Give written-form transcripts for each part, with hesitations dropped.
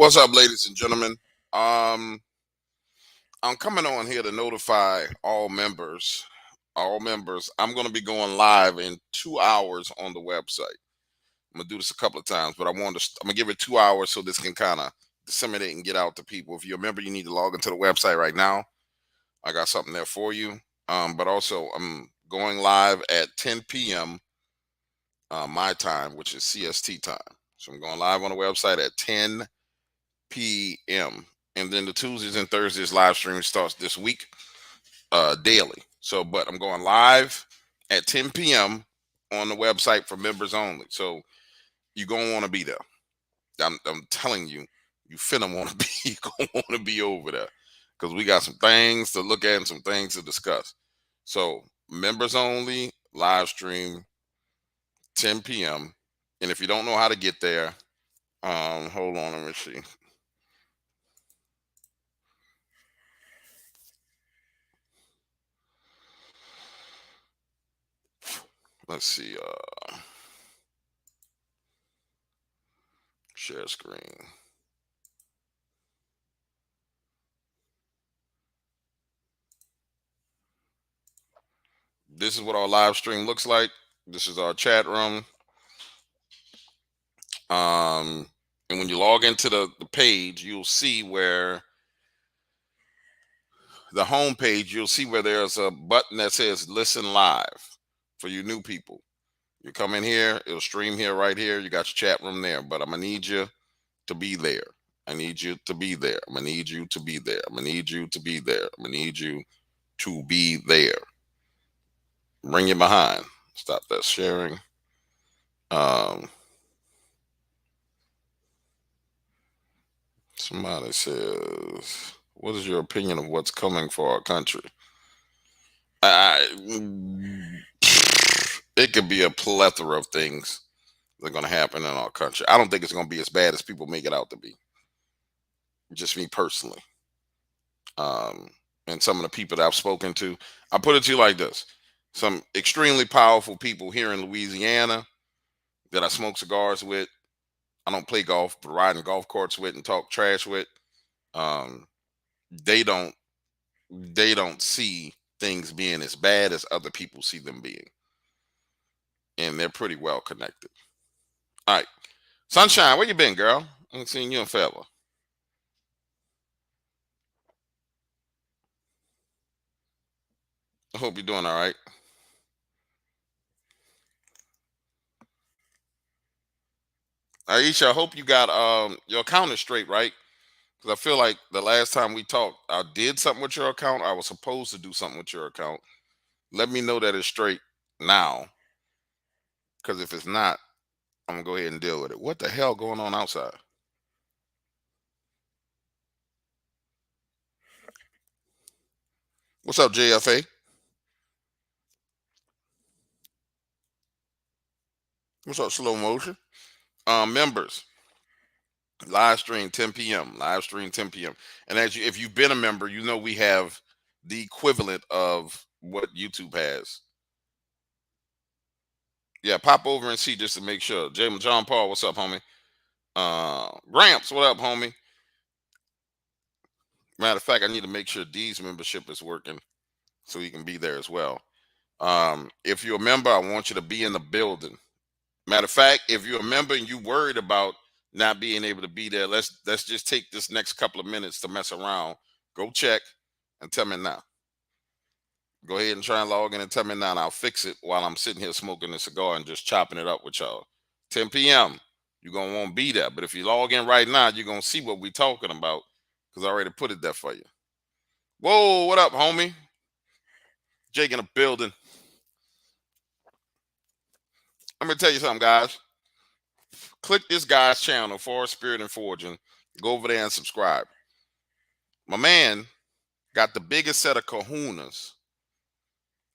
What's up, ladies and gentlemen? Um, I'm coming on here to notify all members. All members, I'm going to be going live in 2 hours on the website. I'm gonna do this a couple of times, but I'm gonna give it 2 hours so this can kind of disseminate and get out to people. If you're a member, you need to log into the website right now. I got something there for you. But also, I'm going live at 10 p.m. My time, which is CST time. So I'm going live on the website at 10 p.m. And then the Tuesdays and Thursdays live stream starts this week, daily. So, but I'm going live at 10 p.m. on the website for members only. So you're gonna want to be there. I'm telling you, you finna want to be you gonna want to be over there because we got some things to look at and some things to discuss. So members only live stream 10 p.m. And if you don't know how to get there, hold on, let me see. Let's see. Share screen. This is what our live stream looks like. This is our chat room. And when you log into the page, you'll see where the home page, you'll see where there's a button that says listen live for you new people. You come in here, it'll stream here right here. You got your chat room there, but I'm gonna need you to be there. I need you to be there. I'm gonna need you to be there. I'm gonna need you to be there. I'm gonna need you to be there. Bring you behind. Stop that sharing. Um, Somebody says, "What is your opinion of what's coming for our country?" I, it could be a plethora of things that are going to happen in our country. I don't think it's going to be as bad as people make it out to be. Just me personally, um, and some of the people that I've spoken to. I put it to you like this: some extremely powerful people here in Louisiana that I smoke cigars with. I don't play golf, but riding golf carts with and talk trash with. Um, they don't they don't see things being as bad as other people see them being, and they're pretty well connected. All right, Sunshine, where you been, girl? I ain't seen you in forever. I hope you're doing all right. Aisha, I hope you got your account is straight, right? Because I feel like the last time we talked, I did something with your account. I was supposed to do something with your account. Let me know that it's straight now. Because if it's not, I'm gonna go ahead and deal with it. What the hell going on outside? What's up, JFA? What's up, slow motion? Members, live stream 10 p.m. Live stream 10 p.m. And if you've been a member, you know we have the equivalent of what YouTube has. Yeah, pop over and see just to make sure. John Paul, what's up, homie? Gramps, what up, homie? Matter of fact, I need to make sure D's membership is working so he can be there as well. If you're a member, I want you to be in the building. Matter of fact, if you're a member and you worried about not being able to be there, let's just take this next couple of minutes to mess around. Go check and tell me now. Go ahead and try and log in and tell me now, and I'll fix it while I'm sitting here smoking a cigar and just chopping it up with y'all. 10 p.m. You're gonna want to be there. But if you log in right now, you're gonna see what we're talking about because I already put it there for you. Whoa, what up, homie? Jake in the building. I'm gonna tell you something, guys. Click this guy's channel, Forest Spirit and Forging. Go over there and subscribe. My man got the biggest set of kahunas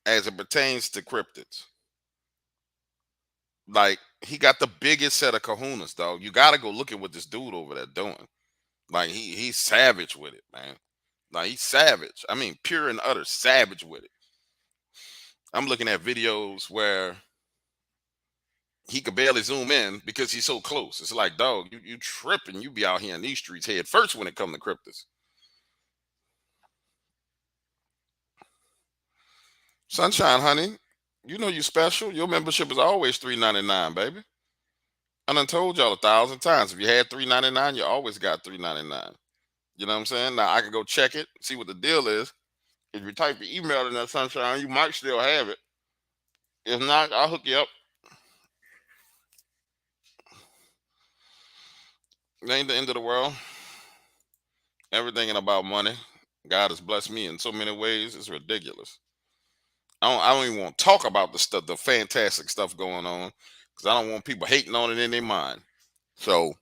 as it pertains to cryptids. Like, he got the biggest set of kahunas, dog. You gotta go look at what this dude over there doing. Like, he's savage with it, man. Like, he's savage. I mean, pure and utter savage with it. I'm looking at videos where he could barely zoom in because he's so close. It's like, dog, you tripping. You be out here in these streets head first when it come to cryptids. Sunshine, honey, you know you special. Your membership is always $3.99, baby. I done told y'all 1,000 times. If you had $3.99, you always got $3.99. You know what I'm saying? Now I can go check it, see what the deal is. If you type your email in that sunshine, you might still have it. If not, I'll hook you up. It ain't the end of the world. Everything ain't about money. God has blessed me in so many ways. It's ridiculous. I don't even want to talk about the stuff, the fantastic stuff going on, because I don't want people hating on it in their mind. So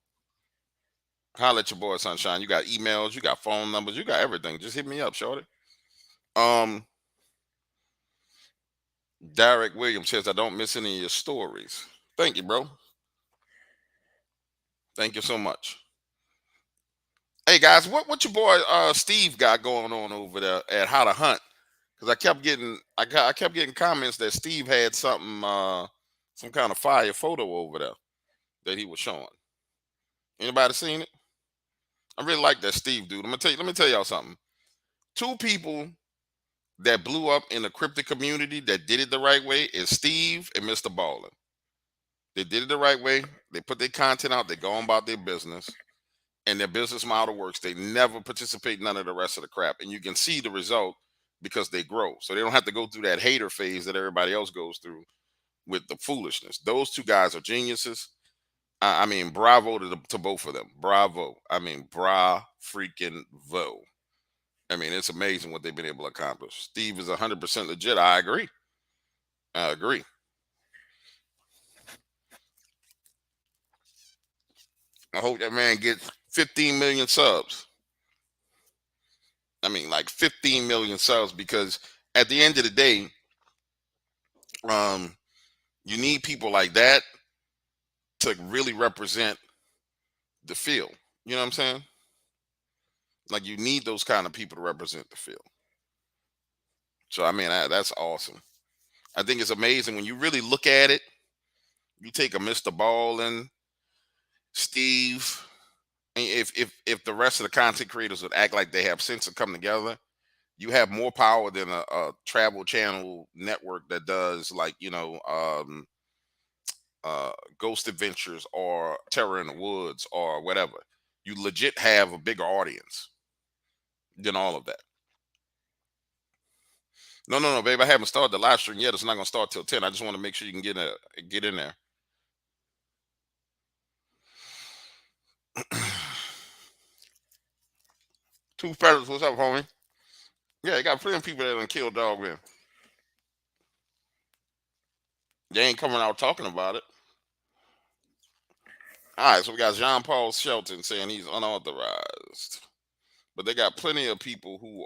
holla at your boy Sunshine. You got emails, you got phone numbers, you got everything. Just hit me up, shorty. Um, Derek Williams says I don't miss any of your stories. Thank you, bro. Thank you so much. Hey guys, what your boy Steve got going on over there at How to Hunt? Because I kept getting comments that Steve had something some kind of fire photo over there that he was showing. Anybody seen it? I really like that Steve dude. Let me tell y'all something. Two people that blew up in the cryptic community that did it the right way is Steve and Mr. Ballin. They did it the right way. They put their content out. They go on about their business, and their business model works. They never participate in none of the rest of the crap, and you can see the result because they grow. So they don't have to go through that hater phase that everybody else goes through with the foolishness. Those two guys are geniuses. I mean, bravo to both of them. Bravo. I mean, bra freaking vo. I mean, it's amazing what they've been able to accomplish. Steve is 100% legit. I agree. I agree. I hope that man gets 15 million subs. I mean, like 15 million subs, because at the end of the day, um, you need people like that to really represent the field. You know what I'm saying? Like, you need those kind of people to represent the field. So I mean, that's awesome. I think it's amazing when you really look at it. You take a Mr. Ballin, Steve, and if the rest of the content creators would act like they have sense and come together, you have more power than a travel channel network that does, like, Ghost Adventures or Terror in the Woods or whatever. You legit have a bigger audience than all of that. No, no, no, babe. I haven't started the live stream yet. It's not gonna start till 10. I just want to make sure you can get in there. Two Feathers, what's up, homie? Yeah, you got plenty of people that done killed Dogman. They ain't coming out talking about it. All right, so we got Jean Paul Shelton saying he's unauthorized, but they got plenty of people who've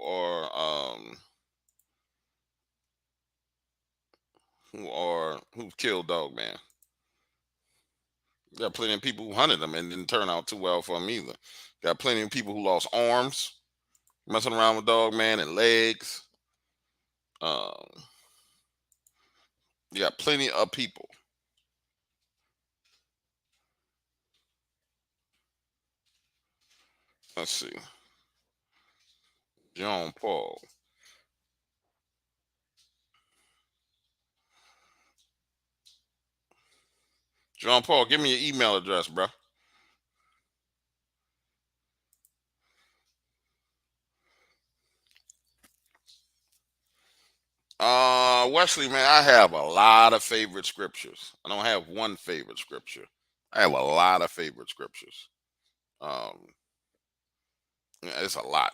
killed Dogman. Got plenty of people who hunted him and didn't turn out too well for him either. Got plenty of people who lost arms messing around with Dogman and legs. Um, you got plenty of people. Let's see. John Paul. John Paul, give me your email address, bro. Wesley, man, I have a lot of favorite scriptures. I don't have one favorite scripture. I have a lot of favorite scriptures. Um, yeah, it's a lot,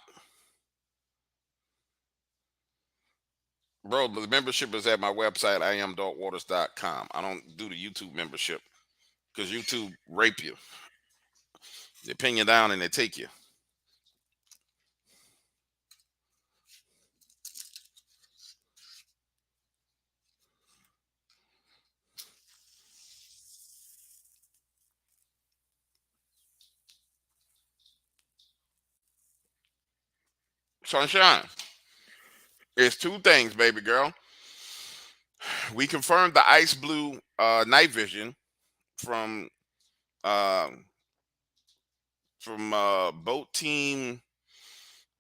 bro. The membership is at my website, iamdogwaters.com. I don't do the YouTube membership because YouTube rape you. They pin you down and they take you. Sunshine. It's two things, baby girl. We confirmed the ice blue night vision from boat team.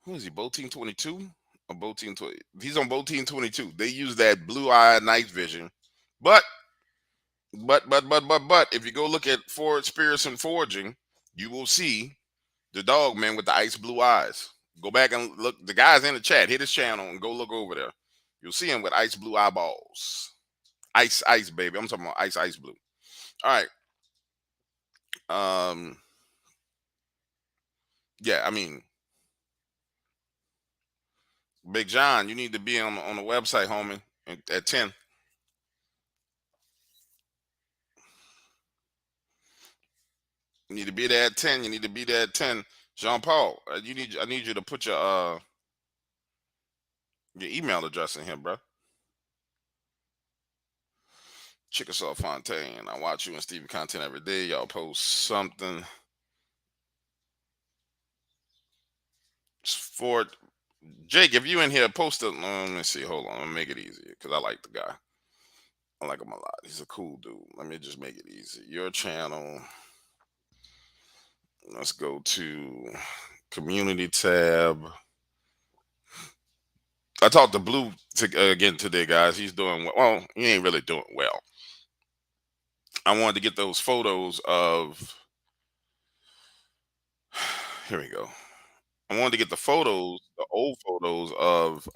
Who is he? Boat team 22 or boat team 20? He's on boat team 22. They use that blue eye night vision, but if you go look at Ford Spears and Forging, you will see the dog man with the ice blue eyes. Go back and look. The guy's in the chat. Hit his channel and go look over there. You'll see him with ice blue eyeballs. Ice, baby. I'm talking about ice blue. All right. Um. Yeah. I mean, Big John, you need to be on the website, homie, at 10. You need to be there at 10. You need to be there at 10. Jean Paul, I need you to put your email address in here, bro. Chickasaw Fontaine. I watch you and Stevie content every day. Y'all post something. For Jake, if you in here, post it. Let me see. Hold on. Let me make it easier because I like the guy. I like him a lot. He's a cool dude. Let me just make it easy. Your channel. Let's go to community tab. I talked to Blue again today, guys. He's doing well. Well, he ain't really doing well. I wanted to get those photos of. Here we go. I wanted to get the photos, the old photos of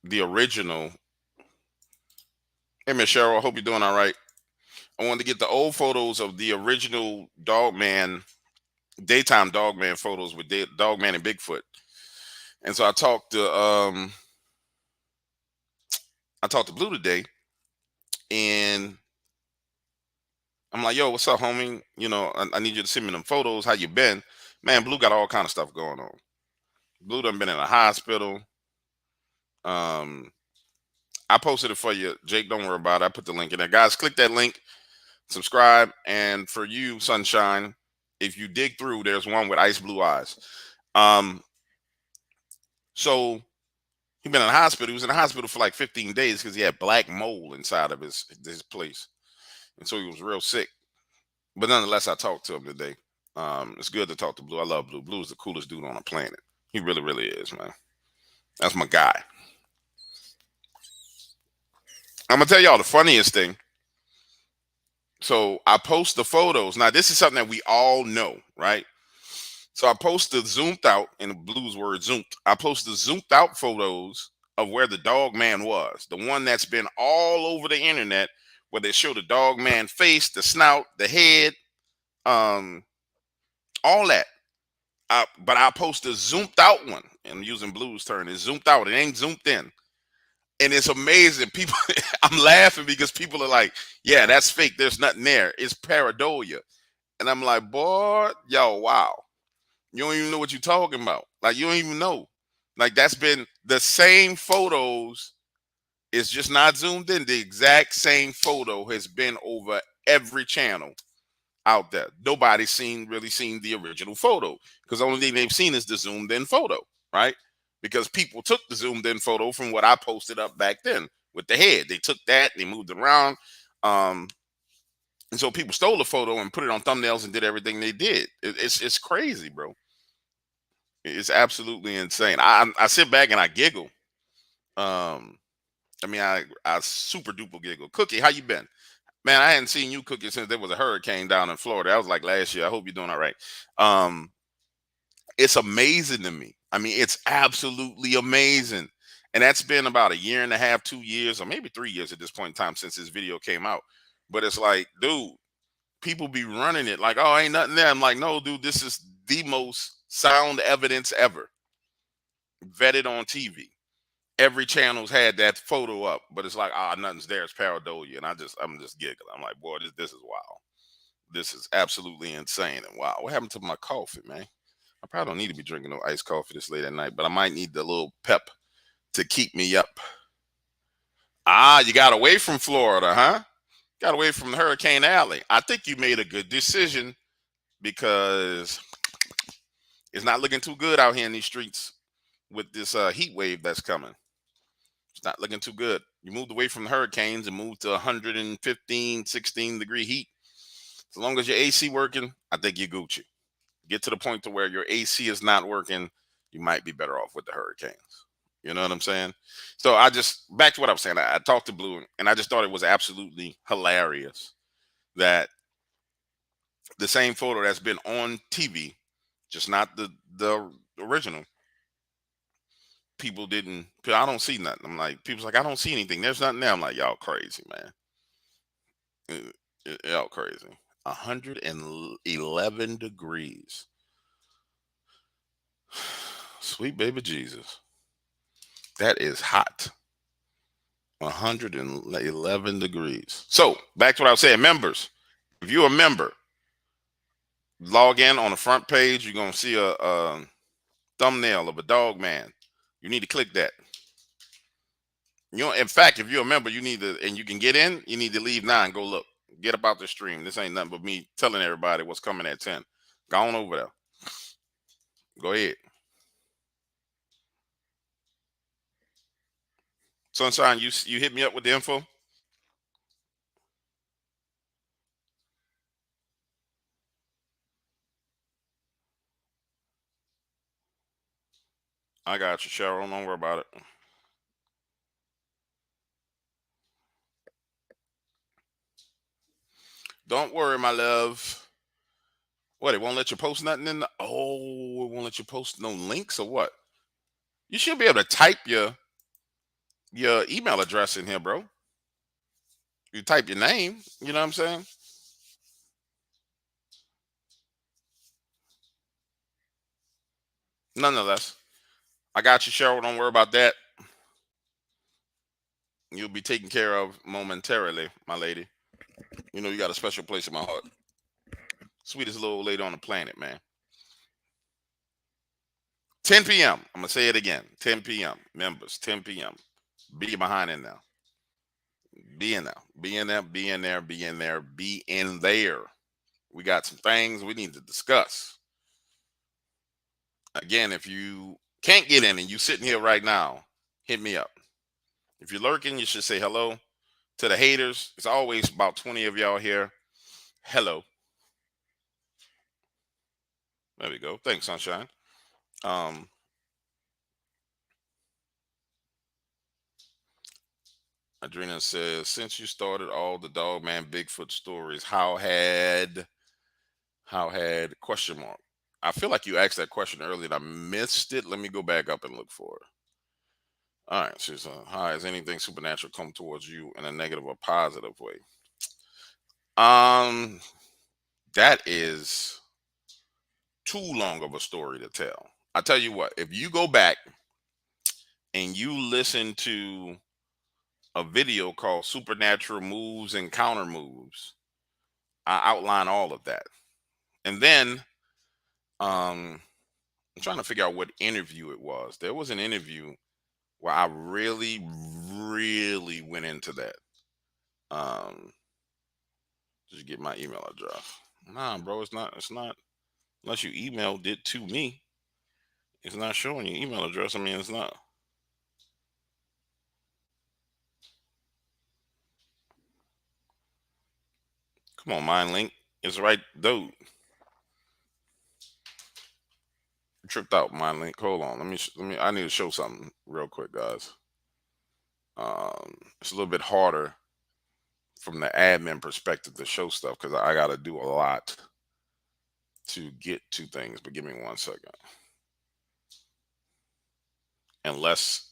the original. Hey, Miss Cheryl, I hope you're doing all right. I wanted to get the old photos of the original Dogman, daytime Dogman photos with Dogman and Bigfoot. And so I talked to Blue today, and I'm like, yo, what's up, homie? You know, I need you to send me them photos. How you been? Man, Blue got all kind of stuff going on. Blue done been in a hospital. I posted it for you, Jake. Don't worry about it. I put the link in there. Guys, click that link, subscribe. And for you, Sunshine, if you dig through, there's one with ice blue eyes. So he been in the hospital. He was in the hospital for like 15 days because he had black mold inside of his place. And so he was real sick. But nonetheless, I talked to him today. It's good to talk to Blue. I love Blue. Blue is the coolest dude on the planet. He really, really is, man. That's my guy. I'm gonna tell y'all the funniest thing. So I post the photos. Now, this is something that we all know, right? So I post the zoomed out, in the Blues word zoomed. I post the zoomed out photos of where the dog man was. The one that's been all over the internet, where they show the dog man face, the snout, the head, all that. But I post a zoomed out one. And I'm using Blues term. It's zoomed out. It ain't zoomed in. And it's amazing. People, I'm laughing because people are like, yeah, that's fake. There's nothing there. It's pareidolia. And I'm like, boy, yo, wow. You don't even know what you're talking about. Like, you don't even know. Like, that's been the same photos. It's just not zoomed in. The exact same photo has been over every channel out there. Nobody's really seen the original photo because the only thing they've seen is the zoomed in photo, right? Because people took the zoomed in photo from what I posted up back then with the head. They took that, they moved it around. And so people stole the photo and put it on thumbnails and did everything they did. It's crazy, bro. It's absolutely insane. I sit back and I giggle. I mean, I super duper giggle. Cookie, how you been? Man, I hadn't seen you, Cookie, since there was a hurricane down in Florida. That was like last year. I hope you're doing all right. It's amazing to me. I mean, it's absolutely amazing. And that's been about a year and a half, 2 years, or maybe 3 years at this point in time since this video came out. But it's like, dude, people be running it like, oh, ain't nothing there. I'm like, no, dude, this is the most sound evidence ever. Vetted on TV. Every channel's had that photo up, but it's like, nothing's there. It's pareidolia. And I'm just giggling. I'm like, boy, this is wild. This is absolutely insane and wow. What happened to my coffee, man? I probably don't need to be drinking no iced coffee this late at night, but I might need the little pep to keep me up. You got away from Florida, huh? Got away from Hurricane Alley. I think you made a good decision because it's not looking too good out here in these streets with this heat wave that's coming. It's not looking too good. You moved away from the hurricanes and moved to 115, 16-degree heat. As long as your AC working, I think you're Gucci. Get to the point to where your AC is not working, you might be better off with the hurricanes. You know what I'm saying? So I just back to what I was saying. I talked to Blue, and I just thought it was absolutely hilarious that the same photo that's been on TV, just not the original. People didn't. I don't see nothing. I'm like, people's like, I don't see anything. There's nothing there. I'm like, y'all crazy, man. Y'all crazy. 111 degrees. Sweet baby Jesus. That is hot. 111 degrees. So back to what I was saying. Members, if you're a member, log in on the front page. You're gonna see a thumbnail of a dog man. You need to click that. You know, in fact, if you're a member, you need to, and you can get in. You need to leave now and go look. Get up out the stream. This ain't nothing but me telling everybody what's coming at 10. Go on over there. Go ahead. Sunshine, you hit me up with the info. I got you, Cheryl. Don't worry about it. Don't worry, my love. What? It won't let you post nothing in the. Oh, it won't let you post no links or what? You should be able to type your email address in here, bro. You type your name. You know what I'm saying? Nonetheless, I got you, Cheryl. Don't worry about that. You'll be taken care of momentarily, my lady. You know you got a special place in my heart. Sweetest little old lady on the planet, man. 10 p.m. I'm gonna say it again. 10 p.m. Members, 10 p.m. Be behind in now. Be in there. Be in there. Be in there. Be in there. Be in there. We got some things we need to discuss. Again, if you can't get in and you sitting here right now, hit me up. If you're lurking, you should say hello. To the haters, it's always about 20 of y'all here. Hello. There we go. Thanks, Sunshine. Um, Adrena says, since you started all the Dogman Bigfoot stories, how had question mark? I feel like you asked that question earlier and I missed it. Let me go back up and look for it. All right. She's hi, has anything supernatural come towards you in a negative or positive way? Um, that is too long of a story to tell. I tell you what, if you go back and you listen to a video called Supernatural Moves and Counter Moves, I outline all of that. And then I'm trying to figure out what interview it was. There was an interview where I really, really went into that. Um, just get my email address. Nah, bro, it's not. It's not. Unless you emailed it to me, it's not showing your email address. I mean, it's not. Come on, mind link. It's right, dude. Tripped out, mind link. Hold on. Let me. I need to show something real quick, guys. It's a little bit harder from the admin perspective to show stuff because I got to do a lot to get to things. But give me 1 second. Unless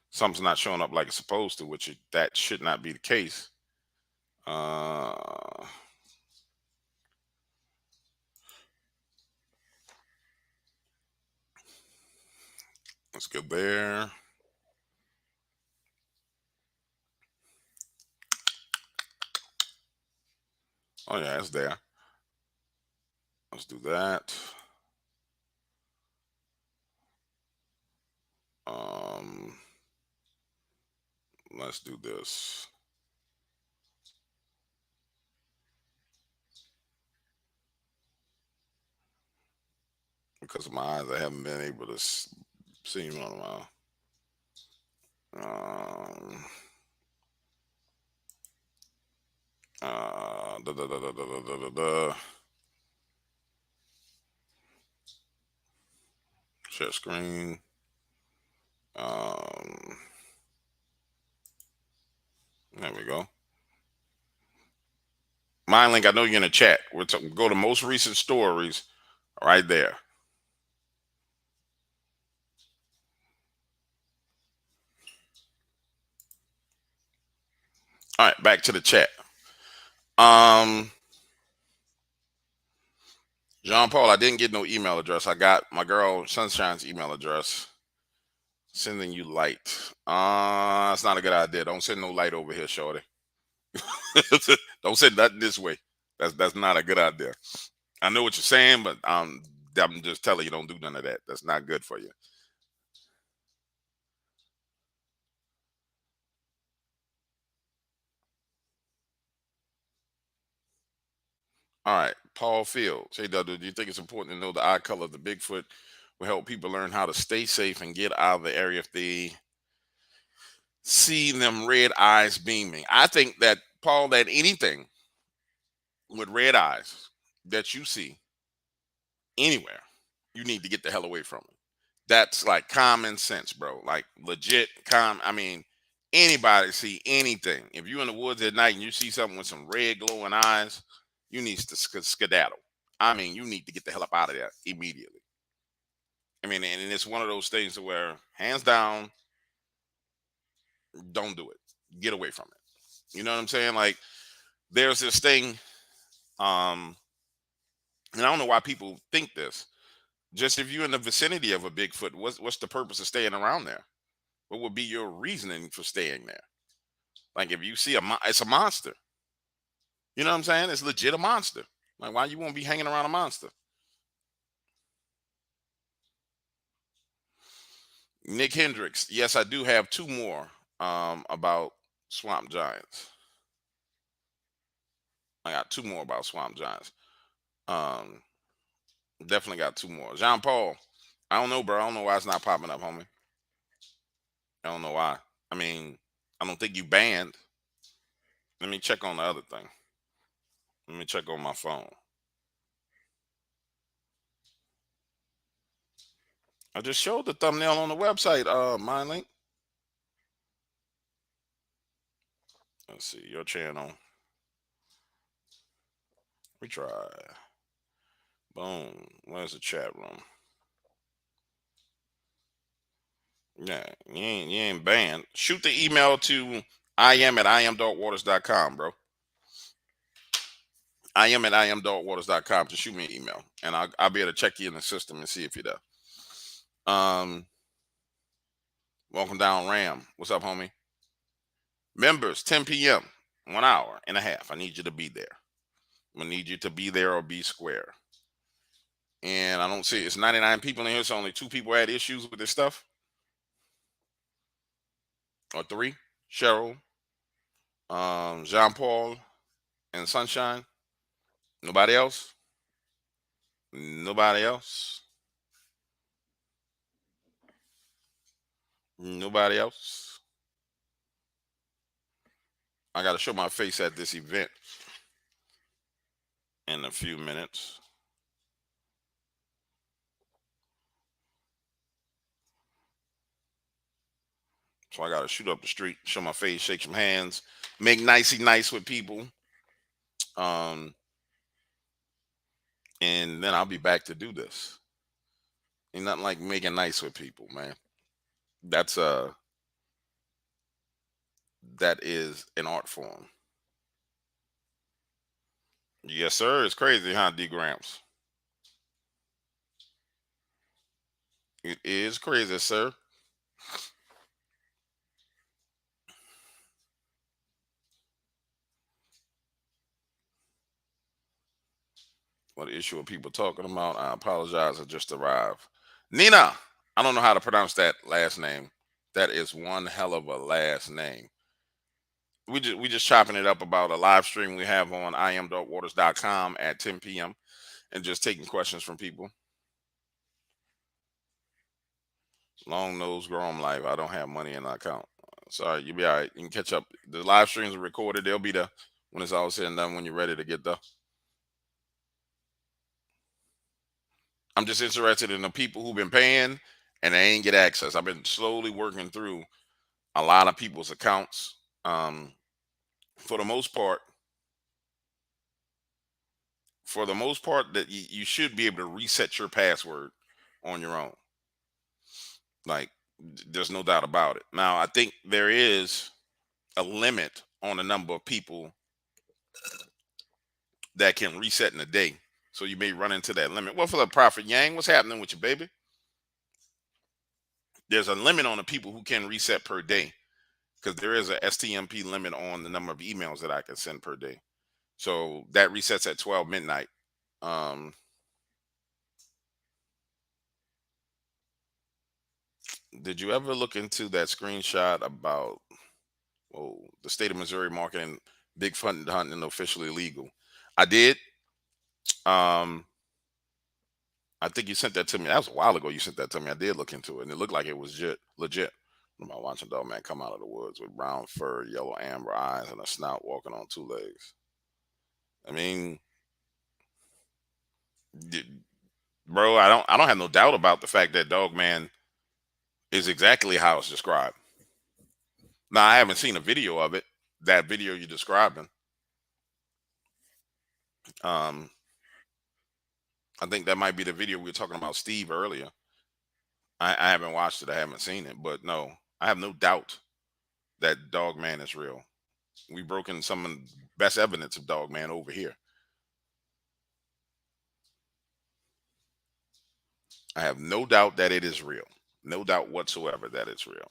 something's not showing up like it's supposed to, that should not be the case. Uh, let's go there. Oh yeah, it's there. Let's do that. Um, let's do this. Because of my eyes, I haven't been able to see him on a while. Da, da, da, da, da, da, da, da. Share screen. Um, there we go. Mind link. I know you're in the chat. Go to most recent stories right there. All right, back to the chat. Um, Jean Paul, I didn't get no email address. I got my girl Sunshine's email address. Sending you light. It's not a good idea. Don't send no light over here, shorty. Don't send nothing this way. That's not a good idea. I know what you're saying, but I'm just telling you, don't do none of that. That's not good for you. All right, Paul Fields. Hey, Dudley, do you think it's important to know the eye color of the Bigfoot will help people learn how to stay safe and get out of the area if they see them red eyes beaming? I think that, Paul, that anything with red eyes that you see anywhere, you need to get the hell away from it. That's like common sense, bro. Like legit I mean, anybody see anything. If you're in the woods at night and you see something with some red glowing eyes, you need to skedaddle. I mean, you need to get the hell up out of there immediately. I mean, and it's one of those things where hands down, don't do it. Get away from it. You know what I'm saying? Like there's this thing, um, and I don't know why people think this. Just if you're in the vicinity of a Bigfoot, what's the purpose of staying around there? What would be your reasoning for staying there? Like if you see it's a monster. You know what I'm saying? It's legit a monster. Like why you won't be hanging around a monster? Nick Hendricks. Yes, I do have two more about swamp giants. I got two more about swamp giants. Um, definitely got two more. Jean Paul. I don't know, bro. I don't know why it's not popping up, homie. I don't know why. I mean, I don't think you banned. Let me check on the other thing. Let me check on my phone. I just showed the thumbnail on the website, MindLink. Let's see, your channel. We try. Boom. Where's the chat room? Yeah, you ain't banned. Shoot the email to im@im.waters.com, bro. im@im.waters.com to shoot me an email. And I'll be able to check you in the system and see if you're there. Welcome down, Ram. What's up, homie? Members, 10 p.m. 1 hour and a half. I need you to be there. I need you to be there or be square. And I don't see it's 99 people in here, so only two people had issues with this stuff. Or three. Cheryl, Jean Paul, and Sunshine. Nobody else? Nobody else? Nobody else? I got to show my face at this event in a few minutes. So I got to shoot up the street, show my face, shake some hands, make nicey nice with people. Um, and then I'll be back to do this. Ain't nothing like making nice with people, man. That's that is an art form. Yes, sir. It's crazy, huh, D Gramps? It is crazy, sir. What issue are people talking about? I apologize. I just arrived. Nina, I don't know how to pronounce that last name. That is one hell of a last name. We just chopping it up about a live stream we have on im.waters.com at 10 p.m. and just taking questions from people. Long nose Grom life. I don't have money in my account. Sorry, you'll be all right. You can catch up. The live streams are recorded. They'll be there when it's all said and done, when you're ready to get there. I'm just interested in the people who've been paying and they ain't get access. I've been slowly working through a lot of people's accounts. For the most part, that you should be able to reset your password on your own. Like, there's no doubt about it. Now, I think there is a limit on the number of people that can reset in a day. So you may run into that limit. Well, for the Prophet Yang, what's happening with you, baby? There's a limit on the people who can reset per day because there is a STMP limit on the number of emails that I can send per day. So that resets at 12 midnight. Um, did you ever look into that screenshot about the state of Missouri marketing bigfoot hunting officially legal? I did. Um, I think you sent that to me. That was a while ago. You sent that to me. I did look into it, and it looked like it was legit. I'm about watching Dogman come out of the woods with brown fur, yellow amber eyes, and a snout, walking on two legs. I mean, bro, I don't have no doubt about the fact that Dogman is exactly how it's described. Now, I haven't seen a video of it. That video you're describing. Um, I think that might be the video we were talking about Steve earlier. I haven't watched it. I haven't seen it, but no, I have no doubt that Dogman is real. We've broken some of the best evidence of Dogman over here. I have no doubt that it is real. No doubt whatsoever that it's real.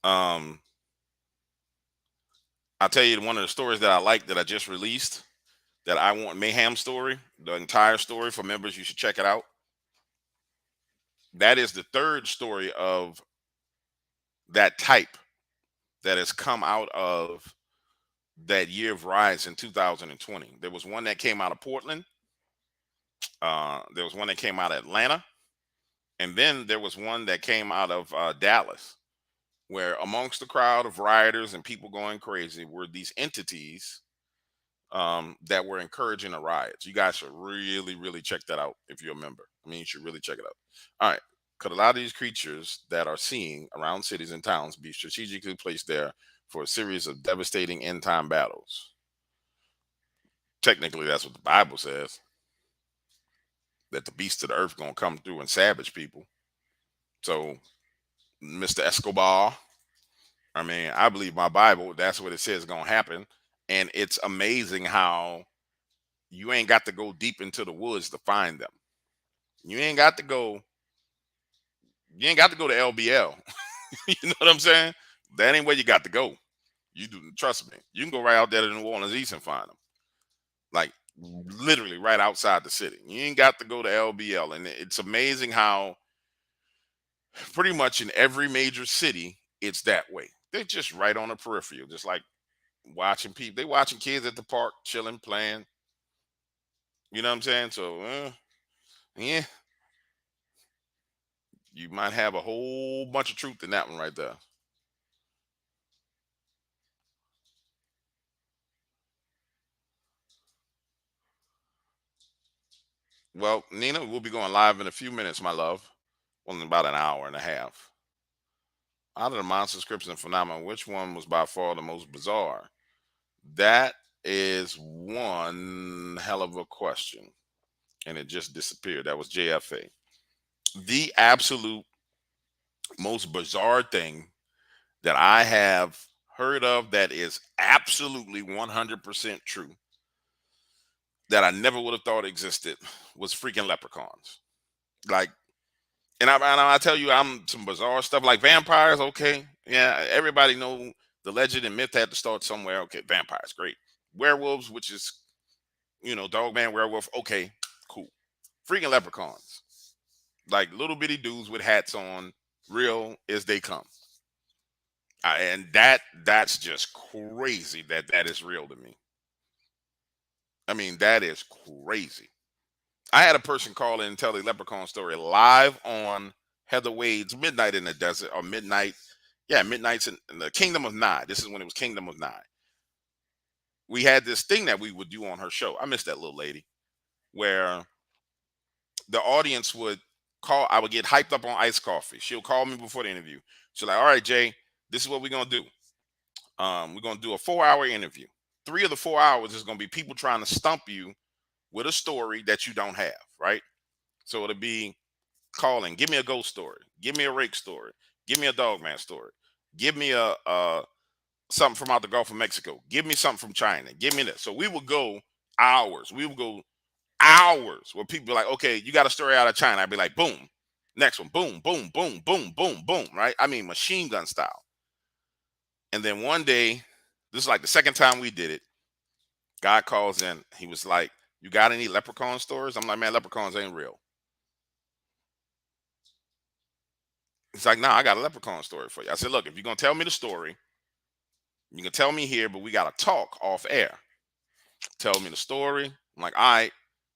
Um, I'll tell you one of the stories that I like that I just released, that I want mayhem story, the entire story for members. You should check it out. That is the third story of that type that has come out of that year of rise in 2020. There was one that came out of Portland. There was one that came out of Atlanta. And then there was one that came out of Dallas, where amongst the crowd of rioters and people going crazy were these entities that were encouraging the riots. You guys should really, really check that out if you're a member. I mean, you should really check it out. All right. Could a lot of these creatures that are seen around cities and towns be strategically placed there for a series of devastating end time battles? Technically, that's what the Bible says. That the beasts of the earth gonna come through and savage people. So, Mr. Escobar, I mean, I believe my Bible. That's what it says is gonna happen, and it's amazing how you ain't got to go deep into the woods to find them. You ain't got to go. You ain't got to go to LBL. You know what I'm saying? That ain't where you got to go. You do trust me. You can go right out there to New Orleans East and find them. Like literally right outside the city. You ain't got to go to LBL, and it's amazing how pretty much in every major city it's that way. They're just right on the peripheral, just like watching people. They watching kids at the park, chilling, playing. You know what I'm saying? So, yeah, you might have a whole bunch of truth in that one right there. Well, Nina, we'll be going live in a few minutes, my love. Well, in about an hour and a half. Out of the monster scripts and phenomena, which one was by far the most bizarre? That is one hell of a question. And it just disappeared. That was JFA. The absolute most bizarre thing that I have heard of that is absolutely 100% true that I never would have thought existed was freaking leprechauns. Like, and I tell you, I'm some bizarre stuff like vampires. Okay, yeah, everybody know the legend and myth had to start somewhere. Okay, vampires, great. Werewolves, which is Dogman werewolf. Okay, cool. Freaking leprechauns, like little bitty dudes with hats on, real as they come. And that's just crazy that is real to me. I mean, that is crazy. I had a person call in and tell the leprechaun story live on Heather Wade's Midnight in the Desert, or Midnight. Yeah, Midnight's in the Kingdom of Nye. This is when it was Kingdom of Nye. we had this thing that we would do on her show. I miss that little lady, where the audience would call. I would get hyped up on iced coffee. She'll call me before the interview. She's like, "All right, Jay, this is what we're gonna do. We're gonna do a 4-hour interview. 3 of the 4 hours is gonna be people trying to stump you with a story that you don't have, right? So it'll be calling, give me a ghost story, give me a rake story, give me a dogman story, give me a something from out the Gulf of Mexico, give me something from China, give me that." So we would go hours. We would go hours where people be like, "Okay, you got a story out of China." I'd be like, "Boom, next one, boom, boom, boom, boom, boom, boom," right? I mean, machine gun style. And then one day, this is like the second time we did it. God calls in. He was like, "You got any leprechaun stories?" I'm like, "Man, leprechauns ain't real." He's like, "Nah, I got a leprechaun story for you." I said, "Look, if you're gonna tell me the story, you can tell me here, but we gotta talk off air. Tell me the story." I'm like, "All right,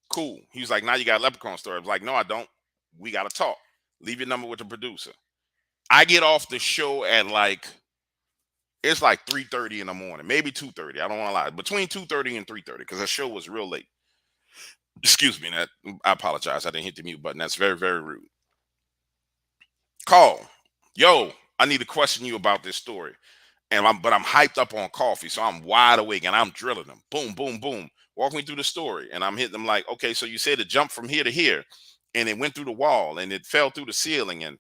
cool." He was like, "Now you got a leprechaun story." I was like, "No, I don't. We gotta talk. Leave your number with the producer." I get off the show at like, it's like 3:30 in the morning, maybe 2:30. I don't want to lie. Between 2:30 and 3:30, because the show was real late. Excuse me, that I apologize. I didn't hit the mute button. That's very, very rude. Call. Yo, I need to question you about this story. But I'm hyped up on coffee, so I'm wide awake and I'm drilling them. Boom, boom, boom. Walk me through the story. And I'm hitting them like, "Okay, so you said it jumped from here to here and it went through the wall and it fell through the ceiling." And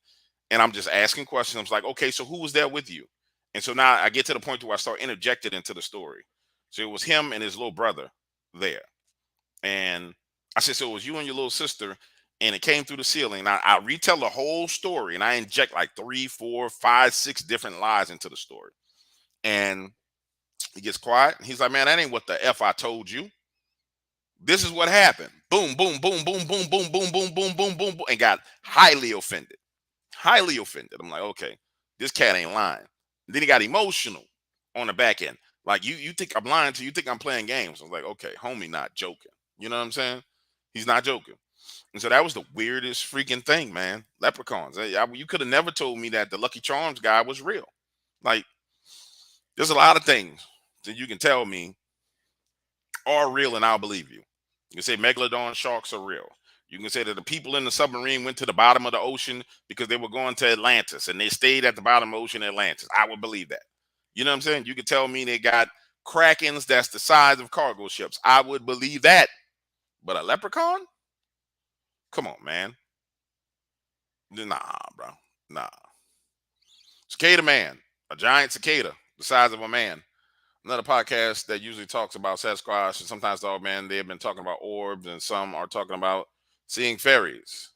I'm just asking questions. I'm like, "Okay, so who was there with you?" And so now I get to the point where I start interjected into the story. So it was him and his little brother there. And I said, "So it was you and your little sister, and it came through the ceiling." And I retell the whole story and I inject like 3, 4, 5, 6 different lies into the story. And he gets quiet. He's like, "Man, that ain't what the F I told you. This is what happened." Boom, boom, boom, boom, boom, boom, boom, boom, boom, boom, boom, boom, and got highly offended. Highly offended. I'm like, "Okay, this cat ain't lying." And then he got emotional on the back end. Like, you think I'm lying to you? Think I'm playing games? I was like, "Okay, homie, not joking." You know what I'm saying? He's not joking. And so that was the weirdest freaking thing, man. Leprechauns. You could have never told me that the Lucky Charms guy was real. Like, there's a lot of things that you can tell me are real and I'll believe you. You can say megalodon sharks are real. You can say that the people in the submarine went to the bottom of the ocean because they were going to Atlantis and they stayed at the bottom of the ocean in Atlantis. I would believe that. You know what I'm saying? You could tell me they got krakens that's the size of cargo ships. I would believe that. But a leprechaun? Come on, man. Nah, bro. Nah. Cicada man, a giant cicada the size of a man. Another podcast that usually talks about Sasquatch and sometimes Dogman. They have been talking about orbs, and some are talking about seeing fairies.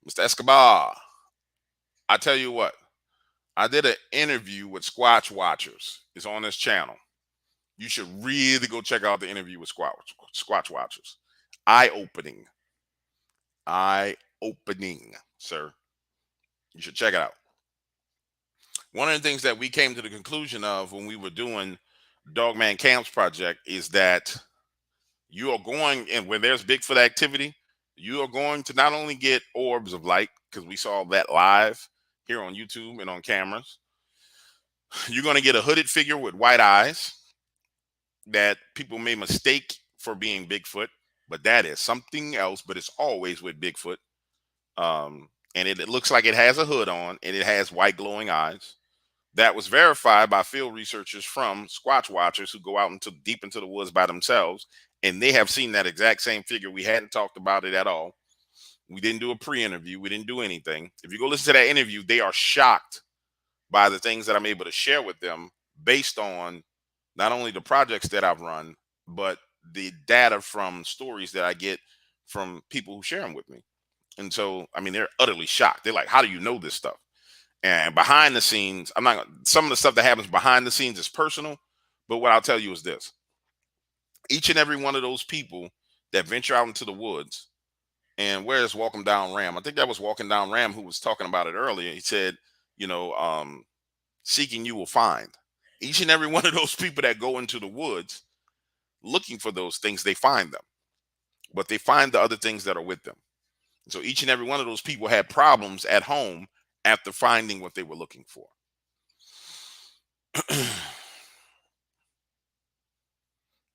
Mr. Escobar, I tell you what, I did an interview with Squatch Watchers. It's on this channel. You should really go check out the interview with Squatch Watchers. Eye opening. Eye opening, sir. You should check it out. One of the things that we came to the conclusion of when we were doing Dogman Camps Project is that you are going, and when there's Bigfoot activity, you are going to not only get orbs of light, because we saw that live here on YouTube and on cameras. You're going to get a hooded figure with white eyes that people may mistake for being Bigfoot, but that is something else. But it's always with Bigfoot. And it looks like it has a hood on and it has white glowing eyes. That was verified by field researchers from Squatch Watchers who go out into deep into the woods by themselves, and they have seen that exact same figure. We hadn't talked about it at all. We didn't do a pre-interview. We didn't do anything. If you go listen to that interview, they are shocked by the things that I'm able to share with them based on not only the projects that I've run, but the data from stories that I get from people who share them with me. And so, I mean, they're utterly shocked. They're like, "How do you know this stuff?" And behind the scenes, I'm not, some of the stuff that happens behind the scenes is personal, but what I'll tell you is this: each and every one of those people that venture out into the woods, and where is Walking Down Ram? I think that was Walking Down Ram who was talking about it earlier. He said, you know, seeking you will find. Each and every one of those people that go into the woods looking for those things, they find them, but they find the other things that are with them. So each and every one of those people had problems at home after finding what they were looking for.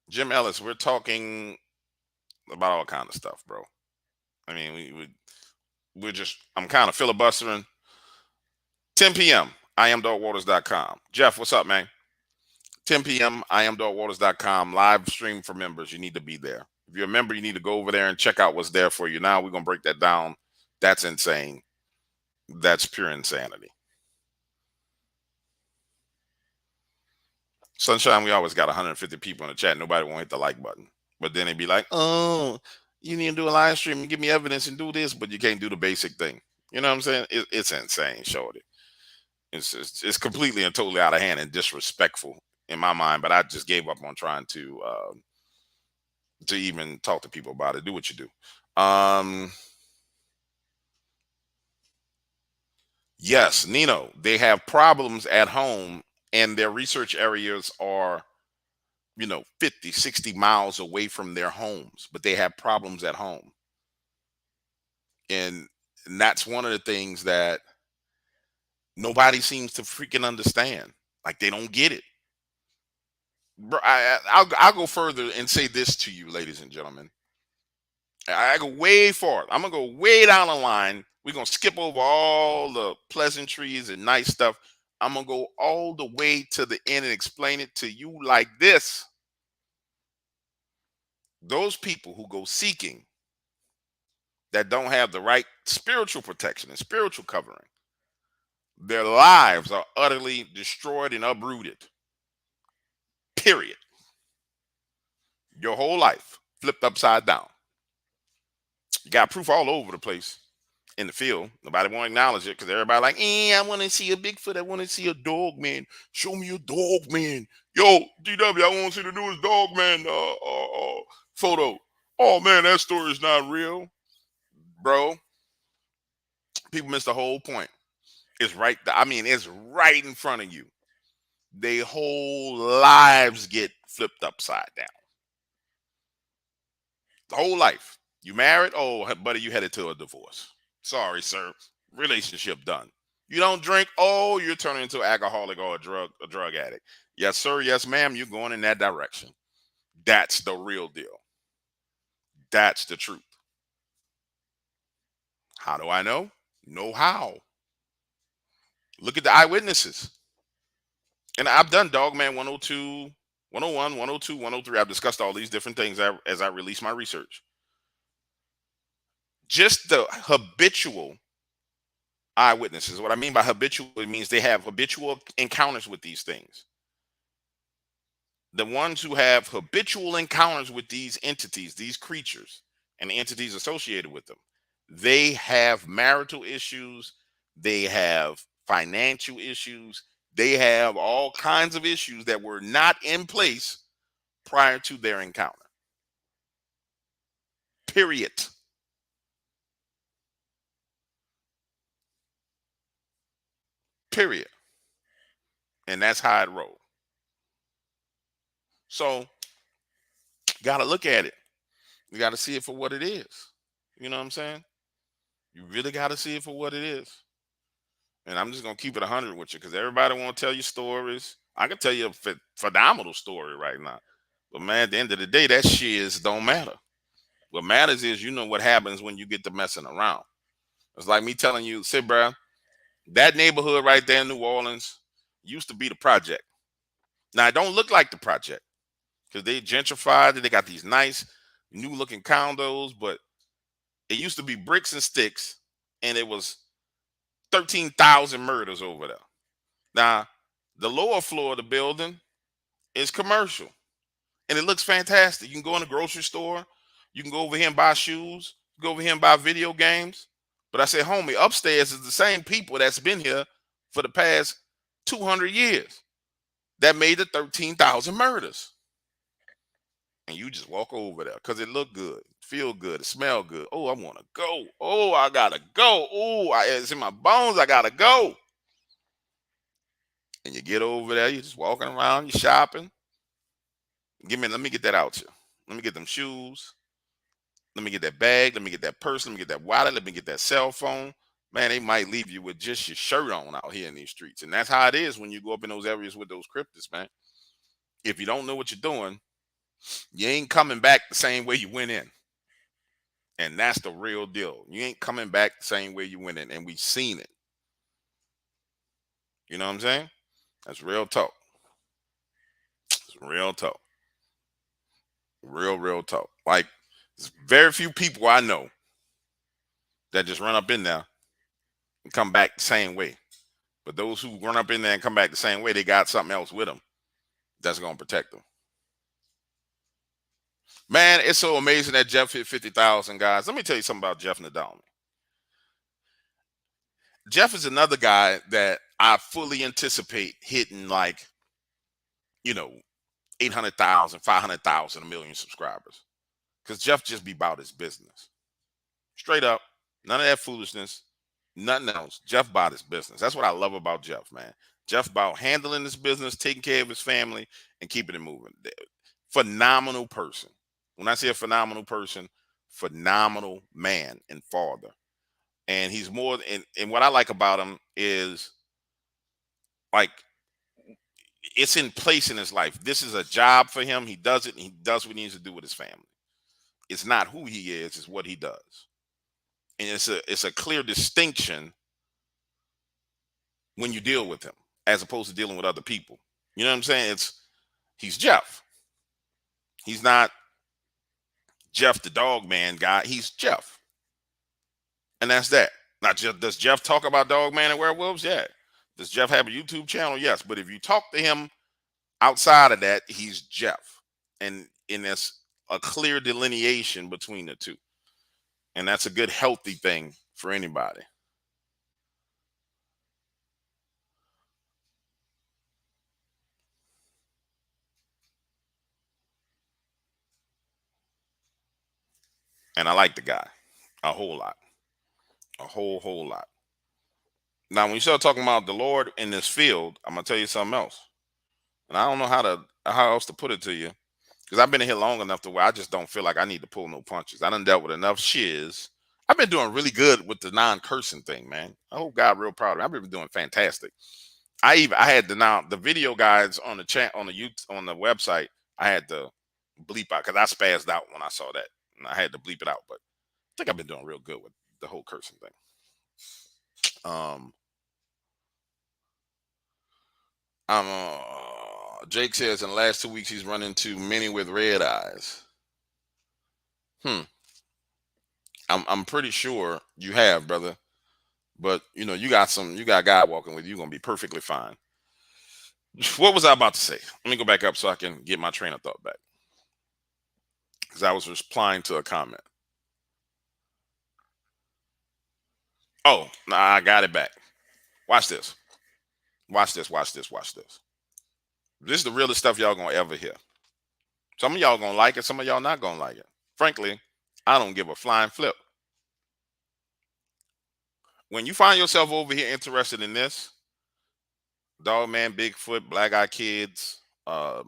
Jim Ellis, we're talking about all kind of stuff, bro. I mean, we're just, I'm kind of filibustering. 10 p.m. IamDogwaters.com. Jeff, what's up, man? 10 p.m. IamDogwaters.com. Live stream for members. You need to be there. If you're a member, you need to go over there and check out what's there for you. Now we're gonna break that down. That's insane. That's pure insanity. Sunshine, we always got 150 people in the chat. Nobody won't hit the like button. But then they'd be like, oh, you need to do a live stream and give me evidence and do this, but you can't do the basic thing. You know what I'm saying? It's insane, shorty. It's completely and totally out of hand and disrespectful in my mind. But I just gave up on trying to even talk to people about it. Do what you do. Yes, Nino, they have problems at home and their research areas are, 50, 60 miles away from their homes, but they have problems at home. And that's one of the things that nobody seems to freaking understand. Like they don't get it. Bro, I'll go further and say this to you, ladies and gentlemen. I go way forward. I'm gonna go way down the line. We're gonna skip over all the pleasantries and nice stuff. I'm gonna go all the way to the end and explain it to you like this. Those people who go seeking that don't have the right spiritual protection and spiritual covering, their lives are utterly destroyed and uprooted. Period. Your whole life flipped upside down. You got proof all over the place in the field. Nobody want to acknowledge it because everybody like, I want to see a Bigfoot. I want to see a Dogman. Show me a Dogman. Yo, DW, I want to see the newest Dogman photo. Oh man, that story is not real, bro. People miss the whole point. It's right. It's right in front of you. Their whole lives get flipped upside down. The whole life. You married? Oh, buddy, you headed to a divorce. Sorry, sir. Relationship done. You don't drink? Oh, you're turning into an alcoholic or a drug addict. Yes, sir. Yes, ma'am. You're going in that direction. That's the real deal. That's the truth. How do I know? Know how. Look at the eyewitnesses. And I've done Dogman 102, 101, 102, 103. I've discussed all these different things as I release my research. Just the habitual eyewitnesses. What I mean by habitual, it means they have habitual encounters with these things. The ones who have habitual encounters with these entities, these creatures, and entities associated with them, they have marital issues, they have financial issues, they have all kinds of issues that were not in place prior to their encounter. Period. Period. And that's how it rolls. So, got to look at it. You got to see it for what it is. You know what I'm saying? You really got to see it for what it is. And I'm just gonna keep it 100 with you because everybody want to tell you stories. I can tell you a phenomenal story right now, but man, at the end of the day, that shit don't matter. What matters is you know what happens when you get to messing around. It's like me telling you, say, bro, that neighborhood right there in New Orleans used to be the project. Now it don't look like the project because they gentrified it. They got these nice new looking condos, but it used to be bricks and sticks, and it was 13,000 murders over there. Now, the lower floor of the building is commercial and it looks fantastic. You can go in the grocery store, you can go over here and buy shoes, go over here and buy video games. But I said, homie, upstairs is the same people that's been here for the past 200 years that made the 13,000 murders. And you just walk over there because it look good, feel good, it smell good. Oh, I want to go. Oh, I gotta go. Oh, it's in my bones. I gotta go. And you get over there, you're just walking around, you're shopping. Let me get that out to you. Let me get them shoes. Let me get that bag. Let me get that purse. Let me get that wallet. Let me get that cell phone. Man, they might leave you with just your shirt on out here in these streets. And that's how it is when you go up in those areas with those cryptids, man. If you don't know what you're doing, You ain't coming back the same way you went in. And that's the real deal. You ain't coming back the same way you went in. And we've seen it. You know what I'm saying? That's real talk. It's real talk. Real talk. Like, there's very few people I know that just run up in there and come back the same way. But those who run up in there and come back the same way, they got something else with them that's going to protect them. Man, it's so amazing that Jeff hit 50,000, guys. Let me tell you something about Jeff and the Dogman. Jeff is another guy that I fully anticipate hitting, like, 800,000, 500,000, a million subscribers. Because Jeff just be about his business. Straight up. None of that foolishness. Nothing else. Jeff about his business. That's what I love about Jeff, man. Jeff about handling his business, taking care of his family, and keeping it moving. Phenomenal person. When I say a phenomenal person, phenomenal man and father. And he's more, and what I like about him is, like, it's in place in his life. This is a job for him. He does it, and he does what he needs to do with his family. It's not who he is, it's what he does. And it's a clear distinction when you deal with him, as opposed to dealing with other people. You know what I'm saying? He's Jeff. He's not Jeff the Dogman guy. He's Jeff. And that's that. Now, does Jeff talk about Dogman and werewolves? Yeah. Does Jeff have a YouTube channel? Yes. But if you talk to him outside of that, he's Jeff. And there's a clear delineation between the two. And that's a good, healthy thing for anybody. And I like the guy a whole lot. A whole lot. Now, when you start talking about the Lord in this field, I'm gonna tell you something else. And I don't know how else to put it to you. Because I've been in here long enough to where I just don't feel like I need to pull no punches. I done dealt with enough shiz. I've been doing really good with the non-cursing thing, man. I hope God real proud of me. I've been doing fantastic. I had the video guides on the chat on the website. I had to bleep out because I spazzed out when I saw that, and I had to bleep it out. But I think I've been doing real good with the whole cursing thing. Jake says in the last 2 weeks he's run into many with red eyes. I'm pretty sure you have, brother. But you got God walking with you. You're gonna be perfectly fine. What was I about to say? Let me go back up so I can get my train of thought back. Because I was replying to a comment. Oh, nah, I got it back. Watch this. Watch this. Watch this. Watch this. This is the realest stuff y'all gonna ever hear. Some of y'all gonna like it. Some of y'all not gonna like it. Frankly, I don't give a flying flip. When you find yourself over here interested in this, Dogman, Bigfoot, Black Eye Kids, the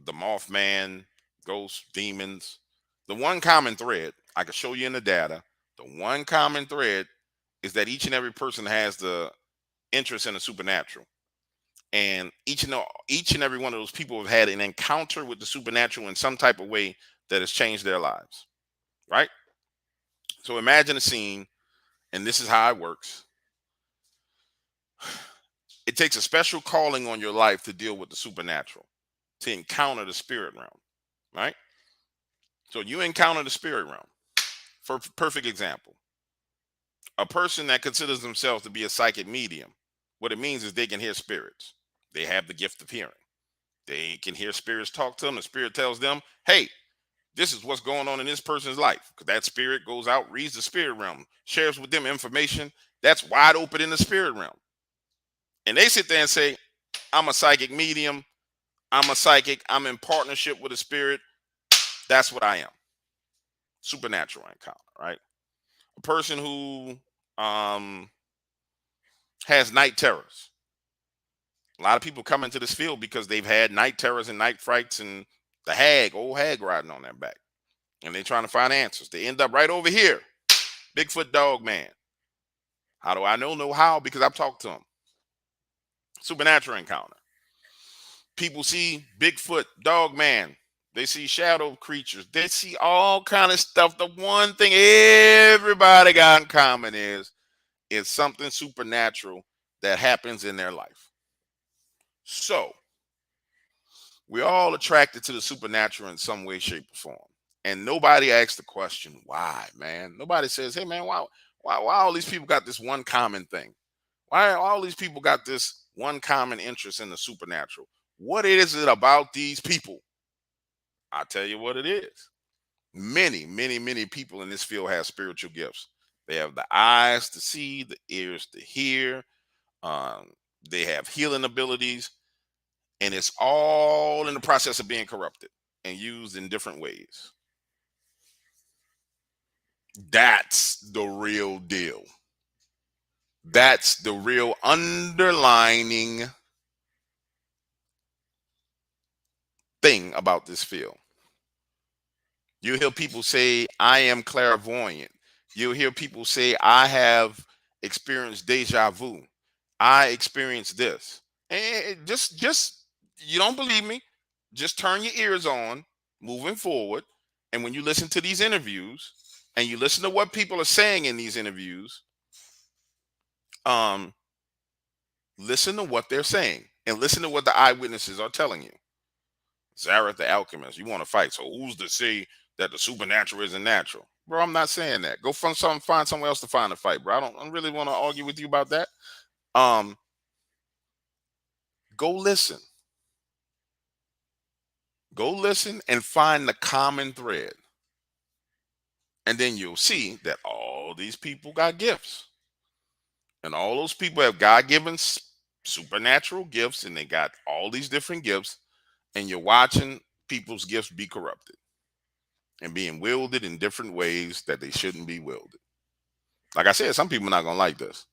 Mothman, ghosts, demons, the one common thread I can show you in the data. The one common thread is that each and every person has the interest in the supernatural, and each and every one of those people have had an encounter with the supernatural in some type of way that has changed their lives. Right? So imagine a scene, and this is how it works. It takes a special calling on your life to deal with the supernatural, to encounter the spirit realm, right? So you encounter the spirit realm. For perfect example, a person that considers themselves to be a psychic medium, what it means is they can hear spirits. They have the gift of hearing. They can hear spirits talk to them. The spirit tells them, hey, this is what's going on in this person's life. Because that spirit goes out, reads the spirit realm, shares with them information that's wide open in the spirit realm. And they sit there and say, I'm a psychic medium. I'm a psychic. I'm in partnership with a spirit. That's what I am. Supernatural encounter, right? A person who has night terrors. A lot of people come into this field because they've had night terrors and night frights and the old hag riding on their back. And they're trying to find answers. They end up right over here. Bigfoot Dogman. How do I know? Know how? Because I've talked to him. Supernatural encounter. People see Bigfoot, Dogman. They see shadow creatures. They see all kind of stuff. The one thing everybody got in common is it's something supernatural that happens in their life. So we're all attracted to the supernatural in some way, shape, or form. And nobody asks the question, why, man? Nobody says, hey man, why all these people got this one common thing? Why all these people got this one common interest in the supernatural? What is it about these people? I'll tell you what it is. Many people in this field have spiritual gifts. They have the eyes to see, the ears to hear. Um, they have healing abilities, and it's all in the process of being corrupted and used in different ways. That's the real deal. That's the real underlining thing about this field. You hear people say, I am clairvoyant. You'll hear people say, I have experienced deja vu. I experienced this. And just you don't believe me, just turn your ears on moving forward. And when you listen to these interviews and you listen to what people are saying in these interviews, um, listen to what they're saying and listen to what the eyewitnesses are telling you. Zareth the alchemist, you want to fight. So who's to say that the supernatural isn't natural? Bro, I'm not saying that. Go find somewhere else to find a fight, bro. I don't really want to argue with you about that. Um, go listen. Go listen and find the common thread. And then you'll see that all these people got gifts. And all those people have God-given supernatural gifts, and they got all these different gifts, and you're watching people's gifts be corrupted and being wielded in different ways that they shouldn't be wielded. Like I said, some people are not gonna like this,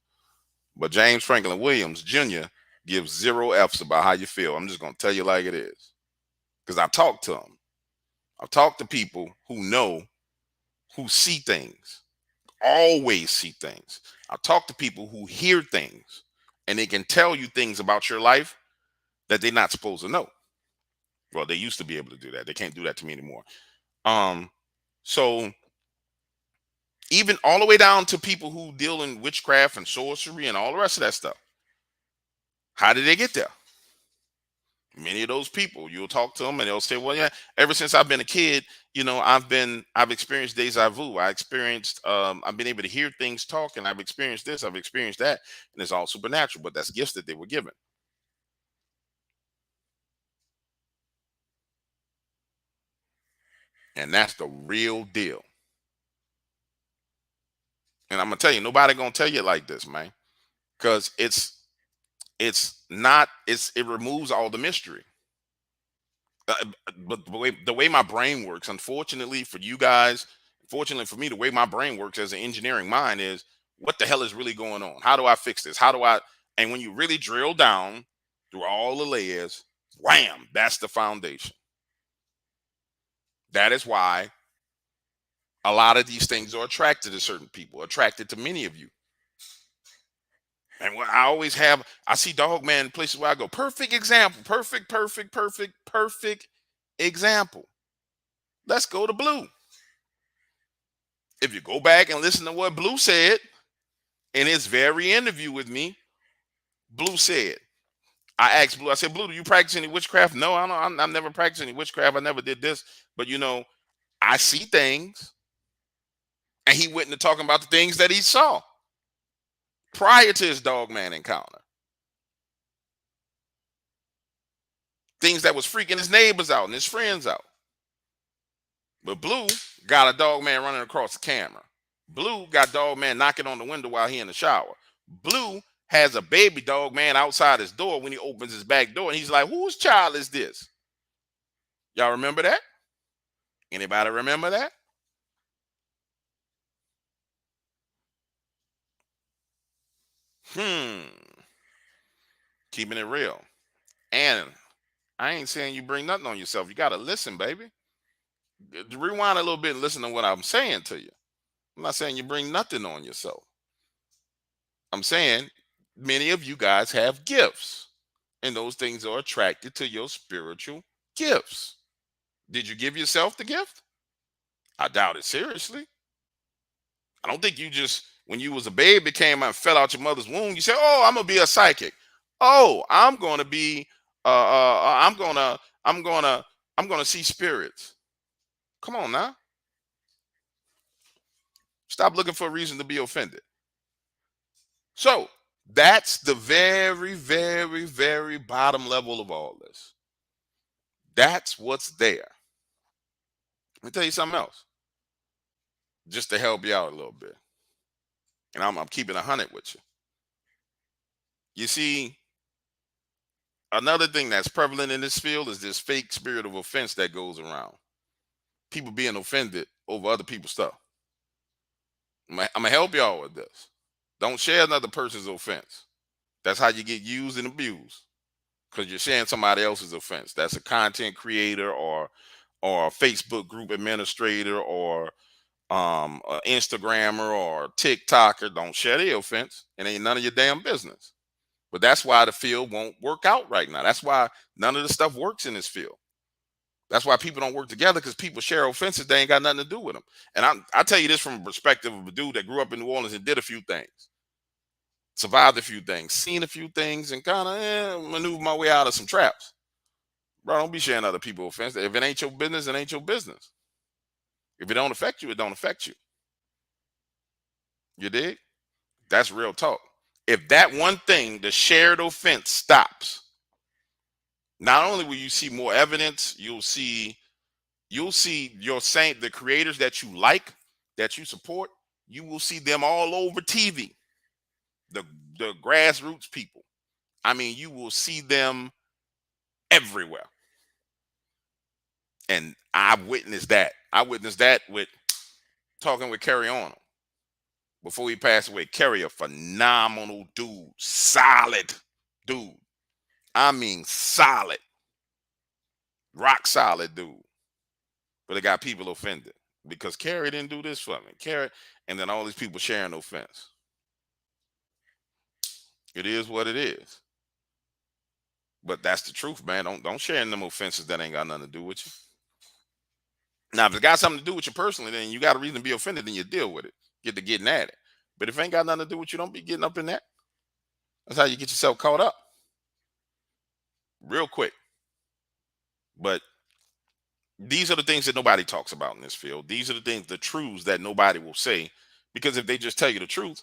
but James Franklin Williams Jr. gives 0 F's about how you feel. I'm just gonna tell you like it is, because I talked to him. I've talked to people who know, who see things, always see things. I've talked to people who hear things, and they can tell you things about your life that they're not supposed to know. Well, they used to be able to do that. They can't do that to me anymore. So even all the way down to people who deal in witchcraft and sorcery and all the rest of that stuff. How did they get there? Many of those people, you'll talk to them and they'll say, well, yeah, ever since I've been a kid, I've experienced deja vu. I've been able to hear things talk, and I've experienced this, I've experienced that, and it's all supernatural, but that's gifts that they were given. And that's the real deal. And I'm gonna tell you, nobody gonna tell you it like this, man. Because it removes all the mystery. But the way my brain works, unfortunately for you guys, fortunately for me, the way my brain works as an engineering mind is, what the hell is really going on? How do I fix this? How do I? And when you really drill down through all the layers, wham, that's the foundation. That is why a lot of these things are attracted to certain people, attracted to many of you. And what I always have, I see Dogman in places where I go, perfect example, perfect example. Let's go to Blue. If you go back and listen to what Blue said in his very interview with me, Blue said, I asked Blue, I said, Blue, do you practice any witchcraft? No, I don't. I've never practiced any witchcraft. I never did this. But I see things. And he went into talking about the things that he saw prior to his Dogman encounter. Things that was freaking his neighbors out and his friends out. But Blue got a Dogman running across the camera. Blue got Dogman knocking on the window while he in the shower. Blue has a baby Dogman outside his door when he opens his back door, and he's like, whose child is this? Y'all remember that? Anybody remember that? Keeping it real. And I ain't saying you bring nothing on yourself. You got to listen, baby. Rewind a little bit and listen to what I'm saying to you. I'm not saying you bring nothing on yourself. I'm saying many of you guys have gifts, And those things are attracted to your spiritual gifts. Did you give yourself the gift? I doubt it seriously. I don't think you just, when you was a baby, came out and fell out your mother's womb, you said, "Oh, I'm gonna be a psychic. Oh, I'm gonna be, I'm gonna, I'm gonna see spirits." Come on now, stop looking for a reason to be offended. So that's the very, very, very bottom level of all this. That's what's there. Let me tell you something else, just to help you out a little bit. And I'm keeping 100 with you. You see, another thing that's prevalent in this field is this fake spirit of offense that goes around. People being offended over other people's stuff. I'm gonna help y'all with this. Don't share another person's offense. That's how you get used and abused, because you're sharing somebody else's offense. That's a content creator or a Facebook group administrator or a Instagrammer or a TikToker. Don't share their offense. It ain't none of your damn business. But that's why the field won't work out right now. That's why none of the stuff works in this field. That's why people don't work together, because people share offenses. They ain't got nothing to do with them. And I tell you this from a perspective of a dude that grew up in New Orleans and did a few things, survived a few things, seen a few things, and kind of maneuvered my way out of some traps. Bro, don't be sharing other people's offense. If it ain't your business, it ain't your business. If it don't affect you, it don't affect you. You dig? That's real talk. If that one thing, the shared offense, stops, not only will you see more evidence, you'll see your same, the creators that you like, that you support, you will see them all over TV. The the grassroots people. I mean, you will see them everywhere. And I witnessed that. I witnessed that with talking with Kerry Arnold before he passed away. Kerry, a phenomenal dude, solid dude. I mean, solid, rock solid dude. But it got people offended because Kerry didn't do this for me. Kerry, and then all these people sharing offense. It is what it is. But that's the truth, man. Don't share in them offenses that ain't got nothing to do with you. Now, if it's got something to do with you personally, then you got a reason to be offended, then you deal with it. Get to getting at it. But if it ain't got nothing to do with you, don't be getting up in that. That's how you get yourself caught up. Real quick. But these are the things that nobody talks about in this field. These are the things, the truths that nobody will say. Because if they just tell you the truth,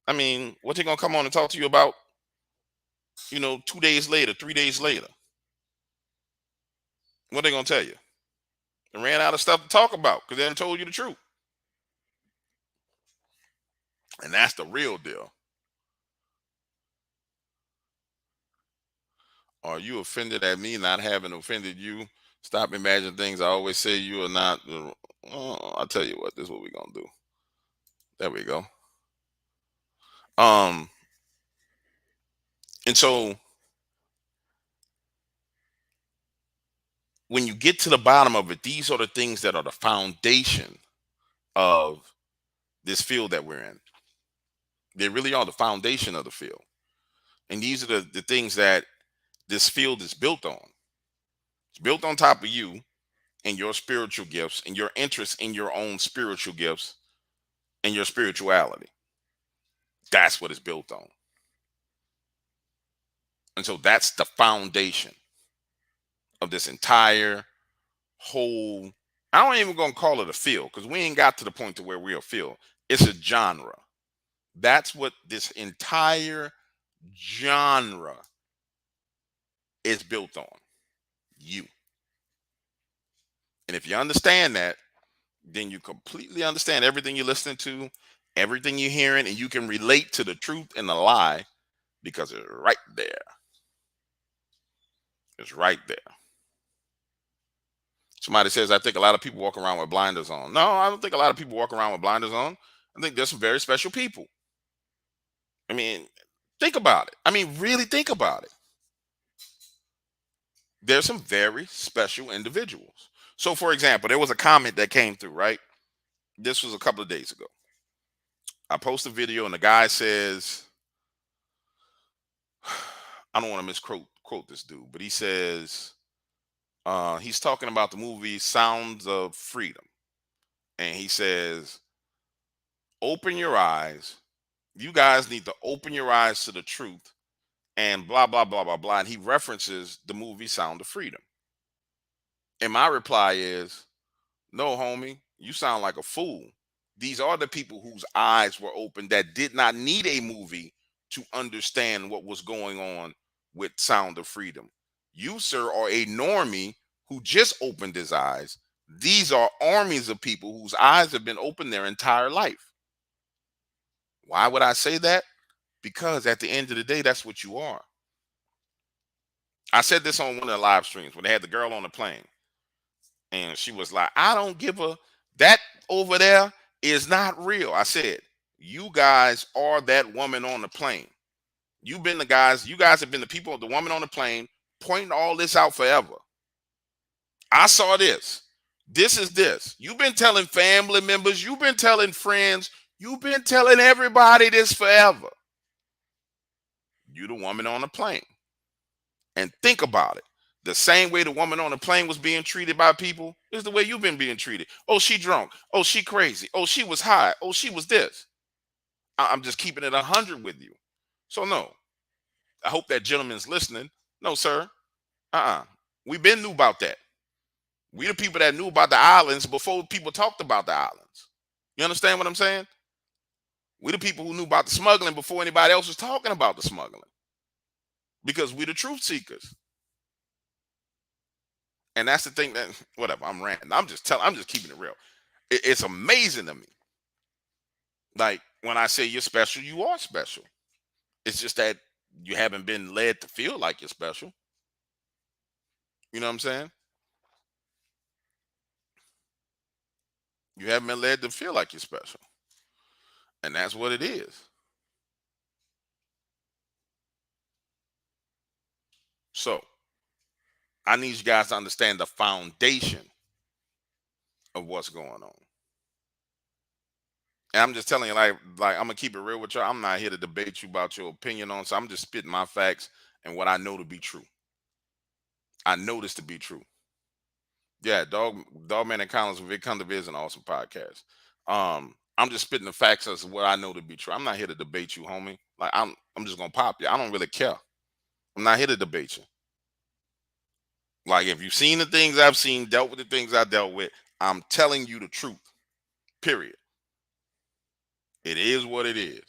I mean, what they gonna come on and talk to you about, 2 days later, 3 days later? What they gonna tell you? They ran out of stuff to talk about because they done told you the truth. And that's the real deal. Are you offended at me not having offended you? Stop imagining things I always say you are not. I'll tell you what, this is what we're gonna do. There we go. Um, and so when you get to the bottom of it, these are the things that are the foundation of this field that we're in. They really are the foundation of the field. And these are the things that this field is built on. It's built on top of you and your spiritual gifts and your interest in your own spiritual gifts and your spirituality. That's what it's built on. And so that's the foundation of this entire whole. I don't even gonna call it a field because we ain't got to the point to where we're a field. It's a genre. That's what this entire genre is built on. You. And if you understand that, then you completely understand everything you're listening to, everything you're hearing, and you can relate to the truth and the lie because it's right there. It's right there. Somebody says, I think a lot of people walk around with blinders on. No, I don't think a lot of people walk around with blinders on. I think there's some very special people. I mean, think about it. I mean, really think about it. There's some very special individuals. So, for example, there was a comment that came through, right? This was a couple of days ago. I post a video and the guy says, I don't want to misquote quote this dude, but he says he's talking about the movie Sounds of Freedom, and he says, "Open your eyes. You guys need to open your eyes to the truth." And blah blah blah blah blah. And he references the movie Sound of Freedom. And my reply is, no, homie, you sound like a fool. These are the people whose eyes were open that did not need a movie to understand what was going on with Sound of Freedom. You, sir, are a normie who just opened his eyes. These are armies of people whose eyes have been open their entire life. Why would I say that? Because at the end of the day, that's what you are. I said this on one of the live streams when they had the girl on the plane. And she was like, I don't give a that over there is not real. I said, you guys are that woman on the plane. You've been the guys, you guys have been the people, the woman on the plane, pointing all this out forever. I saw this. This is this. You've been telling family members, you've been telling friends, you've been telling everybody this forever. You the woman on the plane. And think about it. The same way the woman on the plane was being treated by people is the way you've been being treated. Oh, she drunk. Oh, she crazy. Oh, she was high. Oh, she was this. I'm just keeping it 100 with you. So no, I hope that gentleman's listening. No, sir. We been knew about that. We the people that knew about the islands before people talked about the islands. You understand what I'm saying? We the people who knew about the smuggling before anybody else was talking about the smuggling. Because we the truth seekers. And that's the thing that whatever, I'm ranting. I'm just keeping it real. It's amazing to me. Like when I say you're special, you are special. It's just that you haven't been led to feel like you're special. You know what I'm saying? You haven't been led to feel like you're special. And that's what it is. So I need you guys to understand the foundation of what's going on. And I'm just telling you, like I'm gonna keep it real with y'all. I'm not here to debate you about your opinion on. So I'm just spitting my facts and what I know to be true. I know this to be true. Yeah, Dogman and Collins with Vic Cundiff is an awesome podcast. I'm just spitting the facts as what I know to be true. I'm not here to debate you, homie. Like I'm just gonna pop you. I don't really care. I'm not here to debate you. Like if you've seen the things I've seen, dealt with the things I dealt with, I'm telling you the truth. Period. It is what it is.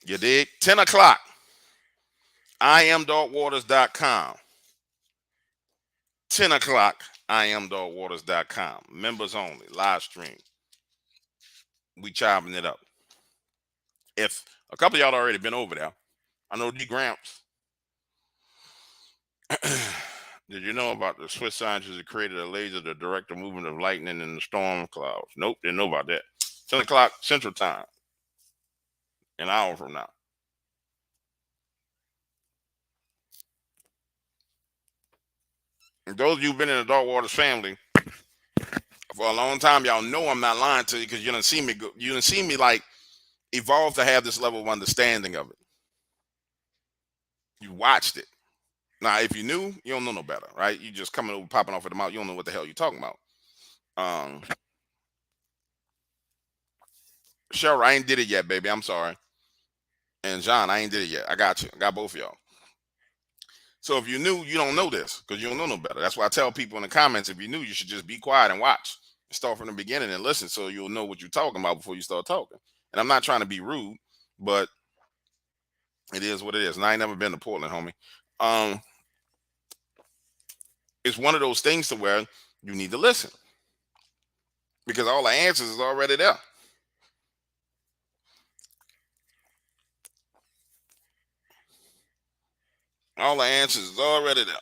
You dig? 10 o'clock. IamDogwaters.com. 10 o'clock. IamDogwaters.com. Members only. Live stream. We chopping it up. If a couple of y'all already been over there, I know D Gramps. Did you know about the Swiss scientists that created a laser to direct the movement of lightning in the storm clouds? Nope, didn't know about that. 10 o'clock Central Time. An hour from now. And those of you who've been in the Dark Waters family for a long time, y'all know I'm not lying to you because you didn't see me. You didn't see me like evolve to have this level of understanding of it. You watched it. Now, if you knew, you don't know no better, right? You just coming over, popping off at the mouth. You don't know what the hell you're talking about. Cheryl, I ain't did it yet, baby. I'm sorry. And John, I ain't did it yet. I got you. I got both of y'all. So if you knew, you don't know this because you don't know no better. That's why I tell people in the comments, if you knew, you should just be quiet and watch. Start from the beginning and listen so you'll know what you're talking about before you start talking. And I'm not trying to be rude, but it is what it is. And I ain't never been to Portland, homie. It's one of those things to where you need to listen because all the answers is already there. All the answers is already there.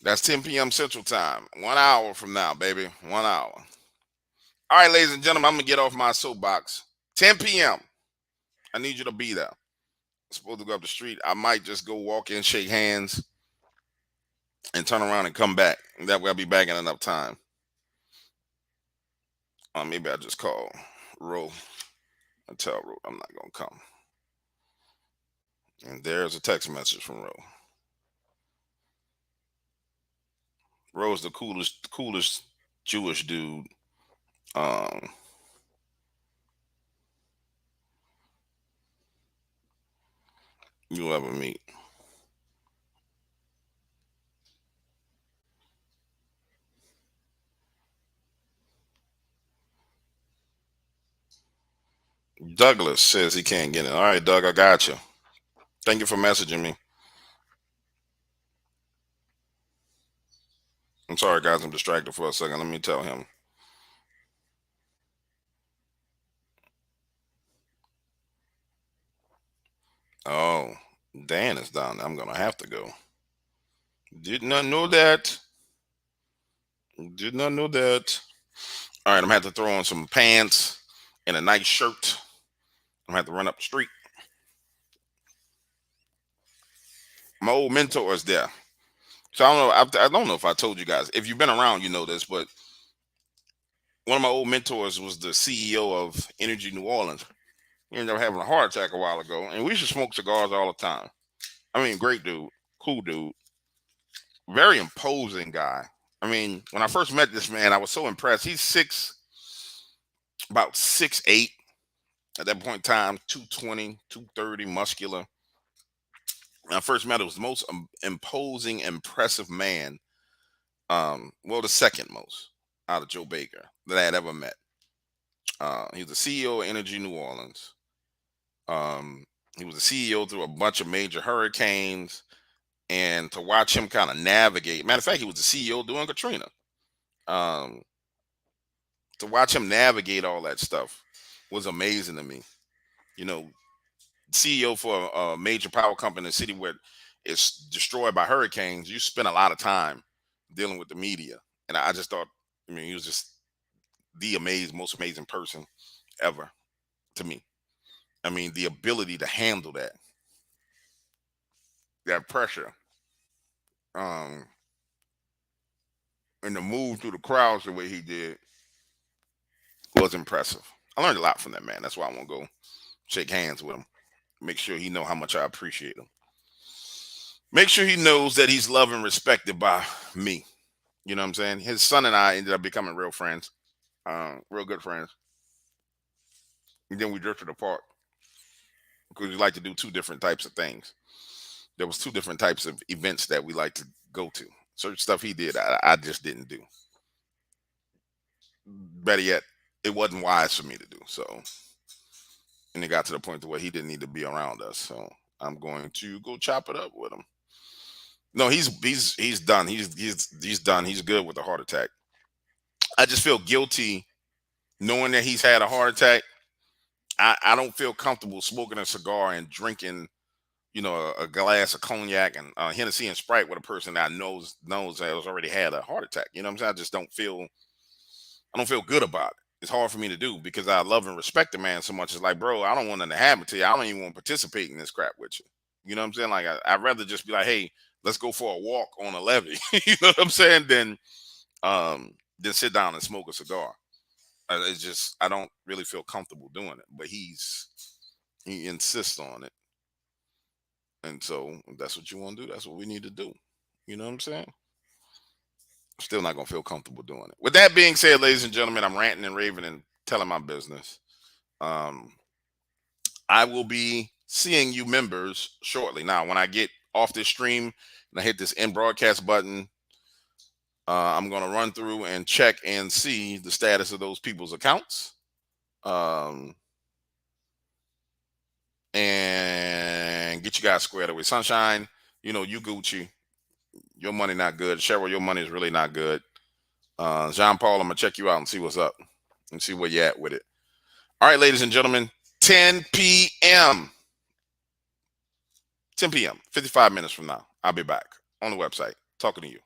That's 10 p.m. Central Time. 1 hour from now, baby. 1 hour. All right, ladies and gentlemen, I'm going to get off my soapbox. 10 p.m. I need you to be there. I'm supposed to go up the street. I might just go walk in, shake hands, and turn around and come back. That way I'll be back in enough time. Maybe I just call Ro and tell Ro I'm not gonna come. And there's a text message from Ro. Ro's the coolest Jewish dude um you'll ever meet. Douglas says he can't get it. All right, Doug, I got you. Thank you for messaging me. I'm sorry, guys. I'm distracted for a second. Let me tell him. Oh, Dan is down there. I'm gonna have to go. Did not know that. Did not know that. All right, I'm gonna have to throw on some pants and a nice shirt. I'm gonna have to run up the street. My old mentor is there. So I don't know. I don't know if I told you guys. If you've been around, you know this. But one of my old mentors was the CEO of Energy New Orleans. He ended up having a heart attack a while ago, and we used to smoke cigars all the time. I mean, great dude, cool dude, very imposing guy. I mean, when I first met this man, I was so impressed. He's about 6'8". At that point in time, 220, 230, muscular. When I first met him, was the most imposing, impressive man. Well, the second most out of Joe Baker that I had ever met. He was the CEO of Energy New Orleans. Um, he was the CEO through a bunch of major hurricanes, and to watch him kind of navigate. Matter of fact, he was the CEO during Katrina. Um, to watch him navigate all that stuff was amazing to me. You know, CEO for a major power company in a city where it's destroyed by hurricanes, you spend a lot of time dealing with the media. And I just thought, I mean, he was just most amazing person ever to me. I mean, the ability to handle that pressure, um, and to move through the crowds the way he did was impressive. I learned a lot from that man. That's why I want to go shake hands with him. Make sure he know how much I appreciate him. Make sure he knows that he's loved and respected by me. You know what I'm saying? His son and I ended up becoming real friends, real good friends. And then we drifted apart because we like to do two different types of things. There was two different types of events that we like to go to. Certain stuff he did, I just didn't do. Better yet, it wasn't wise for me to do. So, and it got to the point to where he didn't need to be around us. So I'm going to go chop it up with him. No, he's done. He's done. He's good with the heart attack. I just feel guilty knowing that he's had a heart attack. I don't feel comfortable smoking a cigar and drinking, a glass of cognac and Hennessy and Sprite with a person that knows has already had a heart attack. You know what I'm saying? I don't feel good about it. It's hard for me to do because I love and respect the man so much. It's like, bro, I don't want nothing to happen to you. I don't even want to participate in this crap with you. You know what I'm saying? Like, I'd rather just be like, hey, let's go for a walk on a levee. You know what I'm saying? Than sit down and smoke a cigar. It's just I don't really feel comfortable doing it. But he insists on it, and so if that's what you want to do. That's what we need to do. You know what I'm saying? Still not gonna feel comfortable doing it. With that being said, ladies and gentlemen, I'm ranting and raving and telling my business. Um, I will be seeing you members shortly. Now, when I get off this stream and I hit this end broadcast button, I'm gonna run through and check and see the status of those people's accounts. And get you guys squared away. Sunshine, you Gucci. Your money not good. Cheryl, your money is really not good. Jean Paul, I'm gonna check you out and see what's up and see where you at with it. All right, ladies and gentlemen, 10 p.m. 10 p.m. 55 minutes from now, I'll be back on the website talking to you.